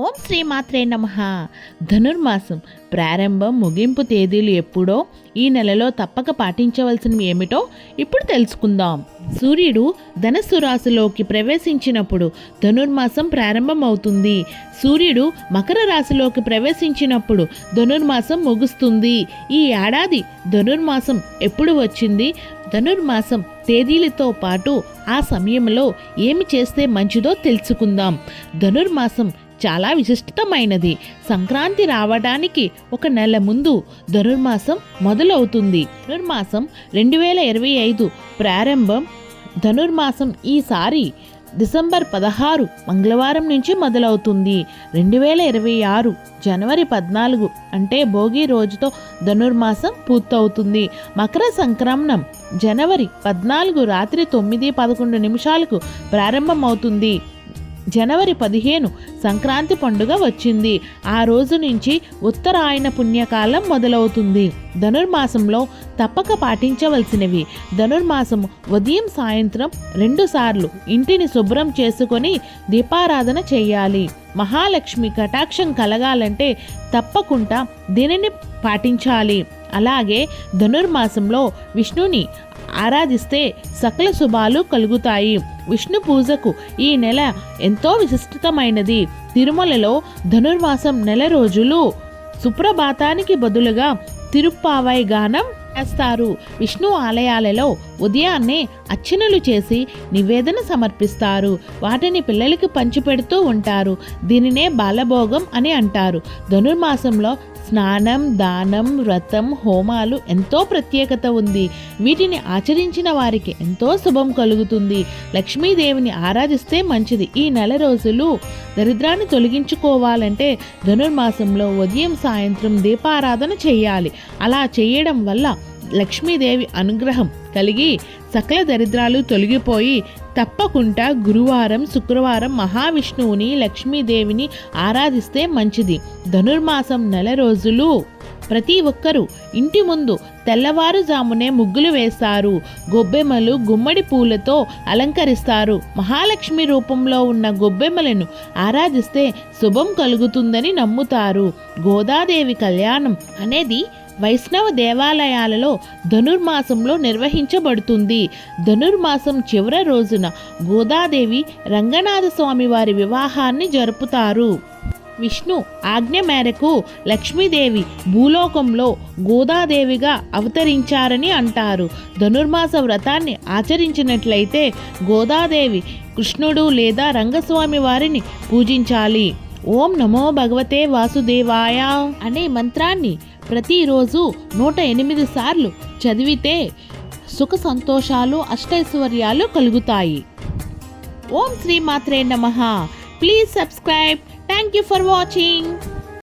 ఓం శ్రీ మాత్రే నమః. ధనుర్మాసం ప్రారంభం ముగింపు తేదీలు ఎప్పుడో ఈ నెలలో తప్పక పాటించవలసినవి ఏమిటో ఇప్పుడు తెలుసుకుందాం. సూర్యుడు ధనస్సు రాశిలోకి ప్రవేశించినప్పుడు ధనుర్మాసం ప్రారంభమవుతుంది. సూర్యుడు మకర రాశిలోకి ప్రవేశించినప్పుడు ధనుర్మాసం ముగుస్తుంది. ఈ ఏడాది ధనుర్మాసం ఎప్పుడు వచ్చింది, ధనుర్మాసం తేదీలతో పాటు ఆ సమయంలో ఏమి చేస్తే మంచిదో తెలుసుకుందాం. ధనుర్మాసం చాలా విశిష్టమైనది. సంక్రాంతి రావడానికి ఒక నెల ముందు ధనుర్మాసం మొదలవుతుంది. ధనుర్మాసం 2025 ప్రారంభం. ధనుర్మాసం ఈసారి డిసెంబర్ 16 మంగళవారం నుంచి మొదలవుతుంది. 2026 జనవరి 14 అంటే భోగి రోజుతో ధనుర్మాసం పూర్తవుతుంది. మకర సంక్రమణం జనవరి 14 రాత్రి 9:11 ప్రారంభమవుతుంది. జనవరి 15 సంక్రాంతి పండుగ వచ్చింది. ఆ రోజు నుంచి ఉత్తరాయణ పుణ్యకాలం మొదలవుతుంది. ధనుర్మాసంలో తప్పక పాటించవలసినవి: ధనుర్మాసం ఉదయం సాయంత్రం 2 సార్లు ఇంటిని శుభ్రం చేసుకొని దీపారాధన చేయాలి. మహాలక్ష్మి కటాక్షం కలగాలంటే తప్పకుండా దీనిని పాటించాలి. అలాగే ధనుర్మాసంలో విష్ణుని ఆరాధిస్తే సకల శుభాలు కలుగుతాయి. విష్ణు పూజకు ఈ నెల ఎంతో విశిష్టమైనది. తిరుమలలో ధనుర్మాసం నెల రోజులు సుప్రభాతానికి బదులుగా తిరుప్పావై గానం చేస్తారు. విష్ణు ఆలయాలలో ఉదయాన్నే అర్చనలు చేసి నివేదన సమర్పిస్తారు. వాటిని పిల్లలకి పంచిపెడుతూ ఉంటారు. దీనినే బాలభోగం అని అంటారు. ధనుర్మాసంలో స్నానం, దానం, వ్రతం, హోమాలు ఎంతో ప్రత్యేకత ఉంది. వీటిని ఆచరించిన వారికి ఎంతో శుభం కలుగుతుంది. లక్ష్మీదేవిని ఆరాధిస్తే మంచిది. ఈ నెల రోజులు దరిద్రాన్ని తొలగించుకోవాలంటే ధనుర్మాసంలో ఉదయం సాయంత్రం దీపారాధన చేయాలి. అలా చేయడం వల్ల లక్ష్మీదేవి అనుగ్రహం కలిగి సకల దరిద్రాలు తొలగిపోయి తప్పకుండా గురువారం, శుక్రవారం మహావిష్ణువుని, లక్ష్మీదేవిని ఆరాధిస్తే మంచిది. ధనుర్మాసం నెల రోజులు ప్రతి ఒక్కరూ ఇంటి ముందు తెల్లవారుజామునే ముగ్గులు వేస్తారు. గొబ్బెమ్మలు గుమ్మడి పూలతో అలంకరిస్తారు. మహాలక్ష్మి రూపంలో ఉన్న గొబ్బెమ్మలను ఆరాధిస్తే శుభం కలుగుతుందని నమ్ముతారు. గోదాదేవి కళ్యాణం అనేది వైష్ణవ దేవాలయాలలో ధనుర్మాసంలో నిర్వహించబడుతుంది. ధనుర్మాసం చివరి రోజున గోదాదేవి రంగనాథ స్వామి వారి వివాహాన్ని జరుపుతారు. విష్ణు ఆజ్ఞ మేరకు లక్ష్మీదేవి భూలోకంలో గోదాదేవిగా అవతరించారని అంటారు. ధనుర్మాస వ్రతాన్ని ఆచరించినట్లయితే గోదాదేవి, కృష్ణుడు లేదా రంగస్వామి వారిని పూజించాలి. ఓం నమో భగవతే వాసుదేవాయ అనే మంత్రాన్ని ప్రతిరోజు 108 సార్లు చదివితే సుఖ సంతోషాలు, అష్టైశ్వర్యాలు కలుగుతాయి. ఓం శ్రీ మాత్రే నమః. Please subscribe. Thank you for watching.